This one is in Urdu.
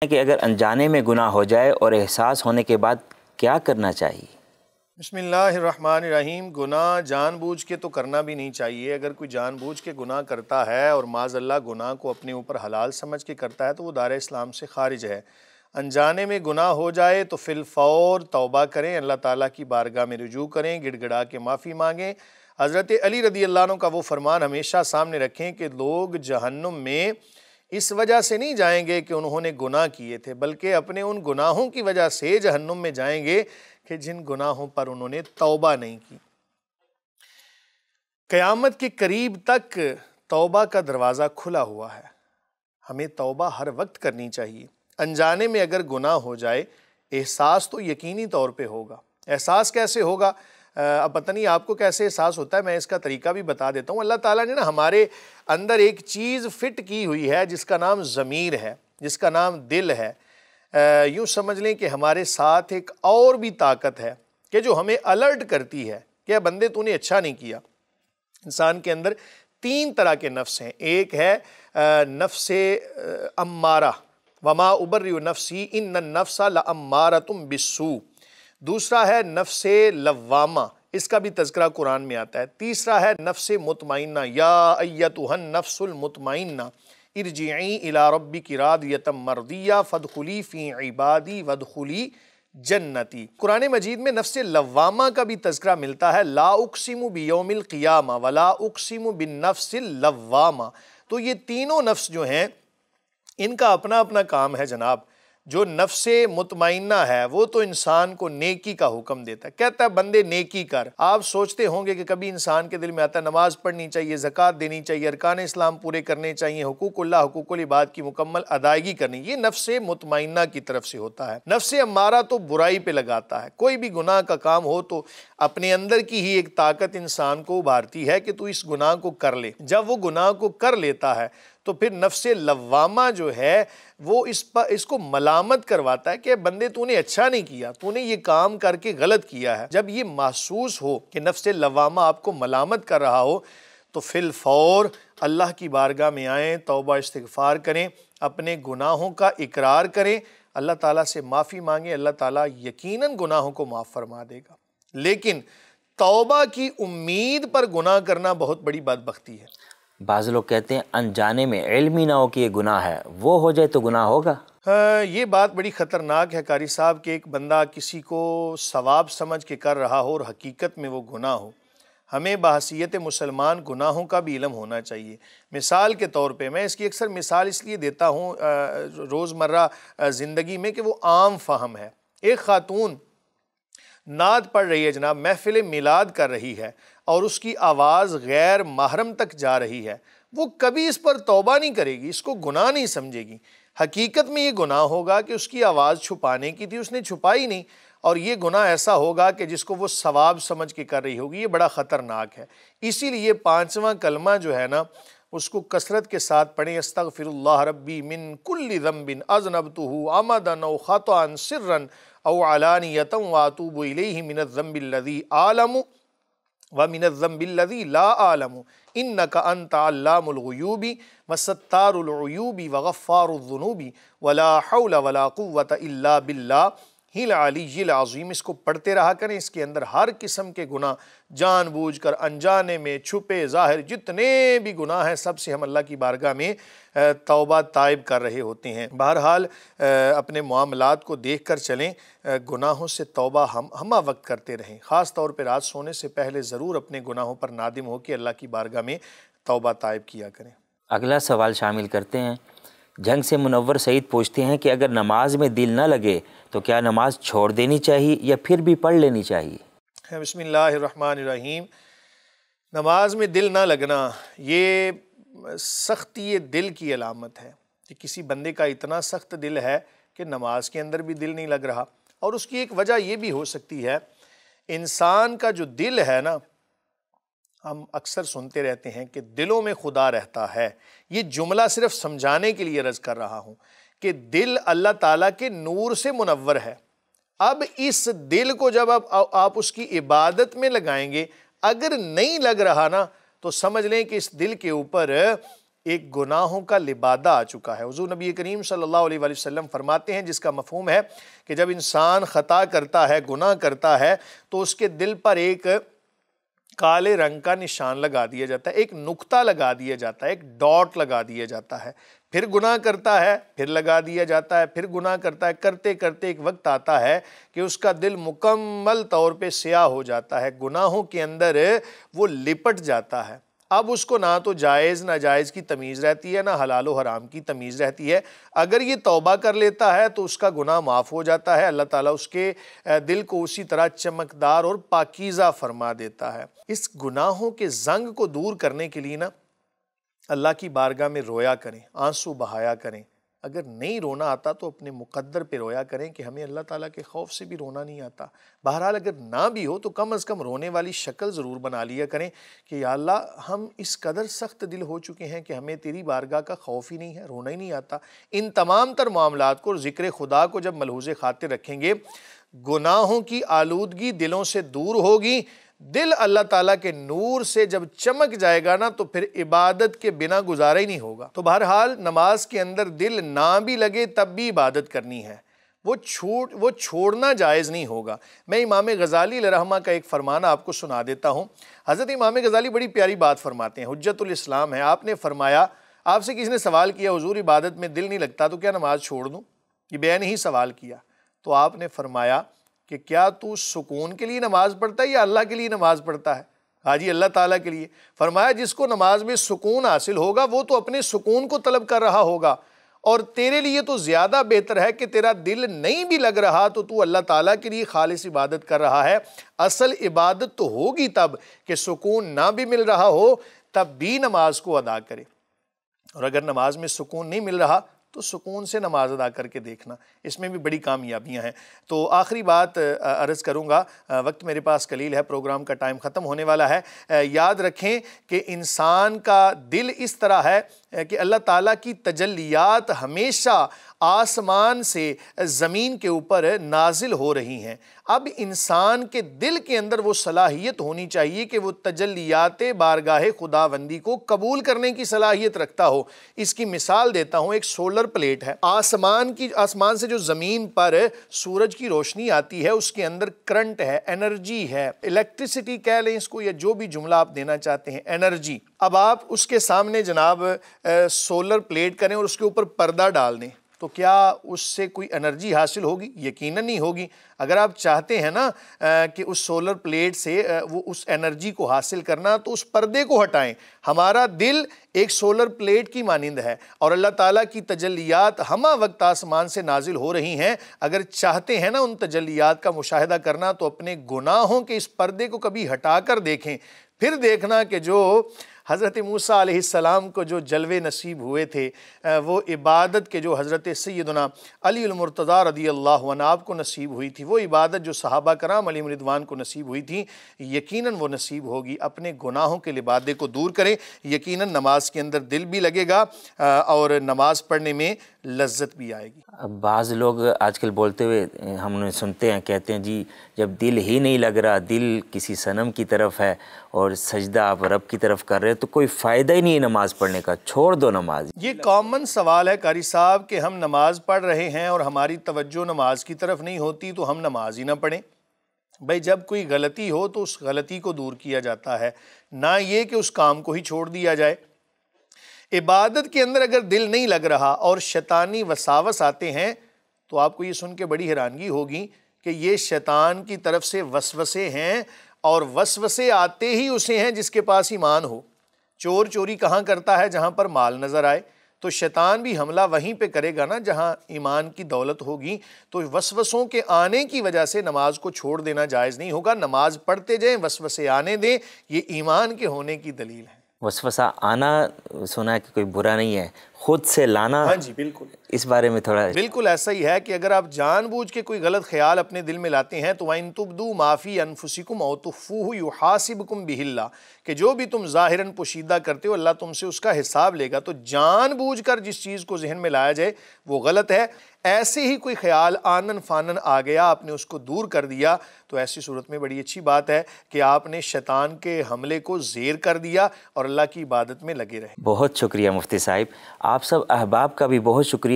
کہ اگر انجانے میں گناہ ہو جائے اور احساس ہونے کے بعد کیا کرنا چاہیے؟ بسم اللہ الرحمن الرحیم۔ گناہ جان بوجھ کے تو کرنا بھی نہیں چاہیے۔ اگر کوئی جان بوجھ کے گناہ کرتا ہے اور معاذ اللہ گناہ کو اپنے اوپر حلال سمجھ کے کرتا ہے تو وہ دار اسلام سے خارج ہے۔ انجانے میں گناہ ہو جائے تو فی الفور توبہ کریں، اللہ تعالیٰ کی بارگاہ میں رجوع کریں، گڑ گڑا کے معافی مانگیں۔ حضرت علی رضی اللہ عنہ کا وہ فرمان ہمیشہ سامنے رکھیں کہ لوگ جہنم میں اس وجہ سے نہیں جائیں گے کہ انہوں نے گناہ کیے تھے، بلکہ اپنے ان گناہوں کی وجہ سے جہنم میں جائیں گے کہ جن گناہوں پر انہوں نے توبہ نہیں کی۔ قیامت کے قریب تک توبہ کا دروازہ کھلا ہوا ہے، ہمیں توبہ ہر وقت کرنی چاہیے۔ انجانے میں اگر گناہ ہو جائے، احساس تو یقینی طور پہ ہوگا۔ احساس کیسے ہوگا؟ اب پتہ نہیں آپ کو کیسے احساس ہوتا ہے، میں اس کا طریقہ بھی بتا دیتا ہوں۔ اللہ تعالیٰ نے ہمارے اندر ایک چیز فٹ کی ہوئی ہے جس کا نام ضمیر ہے، جس کا نام دل ہے۔ یوں سمجھ لیں کہ ہمارے ساتھ ایک اور بھی طاقت ہے کہ جو ہمیں الرٹ کرتی ہے کہ بندے تو نے اچھا نہیں کیا۔ انسان کے اندر 3 طرح کے نفس ہیں۔ ایک ہے نفس امارہ، وما ابرئ نفسی ان النفس لامارۃ بالسوء۔ دوسرا ہے نفس لوامہ، اس کا بھی تذکرہ قرآن میں آتا ہے۔ تیسرا ہے نفس مطمئنہ، یا ایتھا النفس المطمئنہ ارجعی الی ربک راضیۃ مرضیہ فادخلی فی عبادی وادخلی جنتی۔ قرآن مجید میں نفس لوامہ کا بھی تذکرہ ملتا ہے، لا اقسم بیوم القیامہ ولا اقسم بالنفس اللوامہ۔ تو یہ تینوں نفس جو ہیں ان کا اپنا اپنا کام ہے جناب۔ جو نفس مطمئنہ ہے وہ تو انسان کو نیکی کا حکم دیتا ہے، کہتا ہے بندے نیکی کر۔ آپ سوچتے ہوں گے کہ کبھی انسان کے دل میں آتا ہے نماز پڑھنی چاہیے، زکوٰۃ دینی چاہیے، ارکان اسلام پورے کرنے چاہیے، حقوق اللہ حقوق العباد کی مکمل ادائیگی کرنی۔ یہ نفس مطمئنہ کی طرف سے ہوتا ہے۔ نفس امارہ تو برائی پہ لگاتا ہے، کوئی بھی گناہ کا کام ہو تو اپنے اندر کی ہی ایک طاقت انسان کو ابھارتی ہے کہ تو اس گناہ کو کر لے۔ جب وہ گناہ کو کر لیتا ہے تو پھر نفس لوامہ جو ہے وہ اس کو ملامت کرواتا ہے کہ بندے تو نے اچھا نہیں کیا، تو نے یہ کام کر کے غلط کیا ہے۔ جب یہ محسوس ہو کہ نفس لوامہ آپ کو ملامت کر رہا ہو تو فی الفور اللہ کی بارگاہ میں آئیں، توبہ استغفار کریں، اپنے گناہوں کا اقرار کریں، اللہ تعالیٰ سے معافی مانگیں، اللہ تعالیٰ یقیناً گناہوں کو معاف فرما دے گا۔ لیکن توبہ کی امید پر گناہ کرنا بہت بڑی بدبختی ہے۔ بعض لوگ کہتے ہیں انجانے میں علم ہی نہ ہو کہ یہ گناہ ہے، وہ ہو جائے تو گناہ ہوگا؟ یہ بات بڑی خطرناک ہے قاری صاحب کہ ایک بندہ کسی کو ثواب سمجھ کے کر رہا ہو اور حقیقت میں وہ گناہ ہو۔ ہمیں بحیثیت مسلمان گناہوں کا بھی علم ہونا چاہیے۔ مثال کے طور پہ میں اس کی اکثر مثال اس لیے دیتا ہوں روزمرہ زندگی میں کہ وہ عام فہم ہے۔ ایک خاتون نعت پڑھ رہی ہے جناب، محفل میلاد کر رہی ہے اور اس کی آواز غیر محرم تک جا رہی ہے، وہ کبھی اس پر توبہ نہیں کرے گی، اس کو گناہ نہیں سمجھے گی۔ حقیقت میں یہ گناہ ہوگا کہ اس کی آواز چھپانے کی تھی، اس نے چھپائی نہیں، اور یہ گناہ ایسا ہوگا کہ جس کو وہ ثواب سمجھ کے کر رہی ہوگی۔ یہ بڑا خطرناک ہے۔ اسی لیے 5واں کلمہ جو ہے نا اس کو کثرت کے ساتھ پڑھیں، استغفر اللہ ربی من کل ذنب اذنبتہ عمدا او خطأ سرا او علانیۃ واتوب الیہ من الذنب الذی اعلم وَمِنَ الذَّنْبِ الَّذِي لَا أَعْلَمُ إِنَّكَ أَنْتَ عَلَّامُ الْغُيُوبِ وَسَتَّارُ الْعُيُوبِ وَغَفَّارُ الذُّنُوبِ وَلَا حَوْلَ وَلَا قُوَّةَ إِلَّا بِاللَّهِ الْعَلِيِّ الْعَظِيمِ۔ اس کو پڑھتے رہا کریں، اس کے اندر ہر قسم کے گناہ جان بوجھ کر، انجانے میں، چھپے ظاہر، جتنے بھی گناہ ہیں سب سے ہم اللہ کی بارگاہ میں توبہ تائب کر رہے ہوتے ہیں۔ بہرحال اپنے معاملات کو دیکھ کر چلیں، گناہوں سے توبہ ہمہ وقت کرتے رہیں۔ خاص طور پہ رات سونے سے پہلے ضرور اپنے گناہوں پر نادم ہو کے اللہ کی بارگاہ میں توبہ تائب کیا کریں۔ اگلا سوال شامل کرتے ہیں۔ جنگ سے منور سعید پوچھتے ہیں کہ اگر نماز میں دل نہ لگے تو کیا نماز چھوڑ دینی چاہیے یا پھر بھی پڑھ لینی چاہیے؟ بسم اللہ الرحمن الرحیم۔ نماز میں دل نہ لگنا یہ سختی دل کی علامت ہے کہ کسی بندے کا اتنا سخت دل ہے کہ نماز کے اندر بھی دل نہیں لگ رہا۔ اور اس کی ایک وجہ یہ بھی ہو سکتی ہے، انسان کا جو دل ہے نا، ہم اکثر سنتے رہتے ہیں کہ دلوں میں خدا رہتا ہے۔ یہ جملہ صرف سمجھانے کے لیے عرض کر رہا ہوں کہ دل اللہ تعالیٰ کے نور سے منور ہے۔ اب اس دل کو جب آپ اس کی عبادت میں لگائیں گے، اگر نہیں لگ رہا نا تو سمجھ لیں کہ اس دل کے اوپر ایک گناہوں کا لبادہ آ چکا ہے۔ حضور نبی کریم صلی اللہ علیہ وآلہ وسلم فرماتے ہیں، جس کا مفہوم ہے کہ جب انسان خطا کرتا ہے، گناہ کرتا ہے، تو اس کے دل پر ایک کالے رنگ کا نشان لگا دیا جاتا ہے، ایک نقطہ لگا دیا جاتا ہے، ایک ڈاٹ لگا دیا جاتا ہے۔ پھر گناہ کرتا ہے، پھر لگا دیا جاتا ہے، پھر گناہ کرتا ہے، کرتے کرتے ایک وقت آتا ہے کہ اس کا دل مکمل طور پہ سیاہ ہو جاتا ہے، گناہوں کے اندر وہ لپٹ جاتا ہے۔ اب اس کو نہ تو جائز ناجائز کی تمیز رہتی ہے، نہ حلال و حرام کی تمیز رہتی ہے۔ اگر یہ توبہ کر لیتا ہے تو اس کا گناہ معاف ہو جاتا ہے، اللہ تعالیٰ اس کے دل کو اسی طرح چمکدار اور پاکیزہ فرما دیتا ہے۔ اس گناہوں کے زنگ کو دور کرنے کے لیے نا اللہ کی بارگاہ میں رویا کریں، آنسو بہایا کریں۔ اگر نہیں رونا آتا تو اپنے مقدر پہ رویا کریں کہ ہمیں اللہ تعالیٰ کے خوف سے بھی رونا نہیں آتا۔ بہرحال اگر نہ بھی ہو تو کم از کم رونے والی شکل ضرور بنا لیا کریں کہ یا اللہ ہم اس قدر سخت دل ہو چکے ہیں کہ ہمیں تیری بارگاہ کا خوف ہی نہیں ہے، رونا ہی نہیں آتا۔ ان تمام تر معاملات کو اور ذکر خدا کو جب ملحوظ خاطر رکھیں گے، گناہوں کی آلودگی دلوں سے دور ہوگی، دل اللہ تعالیٰ کے نور سے جب چمک جائے گا نا تو پھر عبادت کے بنا گزارا ہی نہیں ہوگا۔ تو بہرحال نماز کے اندر دل نہ بھی لگے تب بھی عبادت کرنی ہے، وہ چھوڑنا جائز نہیں ہوگا۔ میں امام غزالی علیہ رحمہ کا ایک فرمان آپ کو سنا دیتا ہوں۔ حضرت امام غزالی بڑی پیاری بات فرماتے ہیں، حجت الاسلام ہے۔ آپ نے فرمایا، آپ سے کسی نے سوال کیا حضور عبادت میں دل نہیں لگتا تو کیا نماز چھوڑ دوں؟ یہ بے نے ہی سوال کیا تو آپ نے فرمایا کہ کیا تو سکون کے لیے نماز پڑھتا ہے یا اللہ کے لیے نماز پڑھتا ہے؟ ہاں جی، اللہ تعالیٰ کے لیے۔ فرمایا جس کو نماز میں سکون حاصل ہوگا وہ تو اپنے سکون کو طلب کر رہا ہوگا، اور تیرے لیے تو زیادہ بہتر ہے کہ تیرا دل نہیں بھی لگ رہا تو اللہ تعالیٰ کے لیے خالص عبادت کر رہا ہے۔ اصل عبادت تو ہوگی تب کہ سکون نہ بھی مل رہا ہو تب بھی نماز کو ادا کرے، اور اگر نماز میں سکون نہیں مل رہا تو سکون سے نماز ادا کر کے دیکھنا، اس میں بھی بڑی کامیابیاں ہیں۔ تو آخری بات عرض کروں گا، وقت میرے پاس قلیل ہے، پروگرام کا ٹائم ختم ہونے والا ہے۔ یاد رکھیں کہ انسان کا دل اس طرح ہے کہ اللہ تعالیٰ کی تجلیات ہمیشہ آسمان سے زمین کے اوپر نازل ہو رہی ہیں۔ اب انسان کے دل کے اندر وہ صلاحیت ہونی چاہیے کہ وہ تجلیات بارگاہ خداوندی کو قبول کرنے کی صلاحیت رکھتا ہو۔ اس کی مثال دیتا ہوں، ایک سولر پلیٹ ہے، آسمان سے جو زمین پر سورج کی روشنی آتی ہے اس کے اندر کرنٹ ہے، انرجی ہے، الیکٹریسٹی کہہ لیں اس کو، یا جو بھی جملہ آپ دینا چاہتے ہیں، انرجی۔ اب آپ اس کے سامنے جناب سولر پلیٹ کریں اور اس کے اوپر پردہ ڈال دیں تو کیا اس سے کوئی انرجی حاصل ہوگی؟ یقیناً نہیں ہوگی۔ اگر آپ چاہتے ہیں نا کہ اس سولر پلیٹ سے وہ اس انرجی کو حاصل کرنا تو اس پردے کو ہٹائیں۔ ہمارا دل ایک سولر پلیٹ کی مانند ہے اور اللہ تعالیٰ کی تجلیات ہمہ وقت آسمان سے نازل ہو رہی ہیں۔ اگر چاہتے ہیں نا ان تجلیات کا مشاہدہ کرنا تو اپنے گناہوں کے اس پردے کو کبھی ہٹا کر دیکھیں، پھر دیکھنا کہ جو حضرت موسیٰ علیہ السلام کو جو جلوے نصیب ہوئے تھے، وہ عبادت کے جو حضرت سیدنا علی المرتضیٰ رضی اللہ عنہ آپ کو نصیب ہوئی تھی، وہ عبادت جو صحابہ کرام علیہم رضوان کو نصیب ہوئی تھی، یقیناً وہ نصیب ہوگی۔ اپنے گناہوں کے لبادے کو دور کریں، یقیناً نماز کے اندر دل بھی لگے گا اور نماز پڑھنے میں لذت بھی آئے گی۔ بعض لوگ آج کل بولتے ہوئے ہم نے سنتے ہیں، کہتے ہیں جی جب دل ہی نہیں لگ رہا، دل کسی صنم کی طرف ہے اور سجدہ آپ رب کی طرف کر رہے تو کوئی فائدہ ہی نہیں ہے نماز پڑھنے کا، چھوڑ دو نماز۔ یہ کامن سوال ہے قاری صاحب کہ ہم نماز پڑھ رہے ہیں اور ہماری توجہ نماز کی طرف نہیں ہوتی تو ہم نماز ہی نہ پڑھیں۔ بھائی جب کوئی غلطی ہو تو اس غلطی کو دور کیا جاتا ہے، نہ یہ کہ اس کام کو ہی چھوڑ دیا جائے۔ عبادت کے اندر اگر دل نہیں لگ رہا اور شیطانی وساوس آتے ہیں تو آپ کو یہ سن کے بڑی حیرانگی ہوگی کہ یہ شیطان کی طرف سے وسوسے ہیں، اور وسوسے آتے ہی اسے ہیں جس کے پاس ایمان ہو۔ چور چوری کہاں کرتا ہے؟ جہاں پر مال نظر آئے۔ تو شیطان بھی حملہ وہیں پہ کرے گا نا جہاں ایمان کی دولت ہوگی۔ تو وسوسوں کے آنے کی وجہ سے نماز کو چھوڑ دینا جائز نہیں ہوگا، نماز پڑھتے جائیں، وسوسے آنے دیں، یہ ایمان کے ہونے کی دلیل ہے۔ وسوسہ آنا سنا ہے کہ کوئی برا نہیں ہے، خود سے لانا، ہاں جی بالکل، اس بارے میں تھوڑا. بالکل ایسا ہی ہے کہ اگر آپ جان بوجھ کے کوئی غلط خیال اپنے دل میں لاتے ہیں تو وَإِن تُبْدُوا مَا فِي أَنفُسِكُمْ أَوْ تُخْفُوهُ يُحَاسِبْكُم بِهِ اللَّهُ، کہ جو بھی تم ظاہراً پوشیدہ کرتے ہو اللہ تم سے اس کا حساب لے گا. تو جان بوجھ کر جس چیز کو ذہن میں لایا جائے وہ غلط ہے. ایسے ہی کوئی خیال آنن فانن آ گیا، آپ نے اس کو دور کر دیا، تو ایسی صورت میں بڑی اچھی بات ہے کہ آپ نے شیطان کے حملے کو زیر کر دیا اور اللہ کی عبادت میں لگے رہے. بہت شکریہ مفتی صاحب، آپ سب احباب کا بھی بہت شکریہ.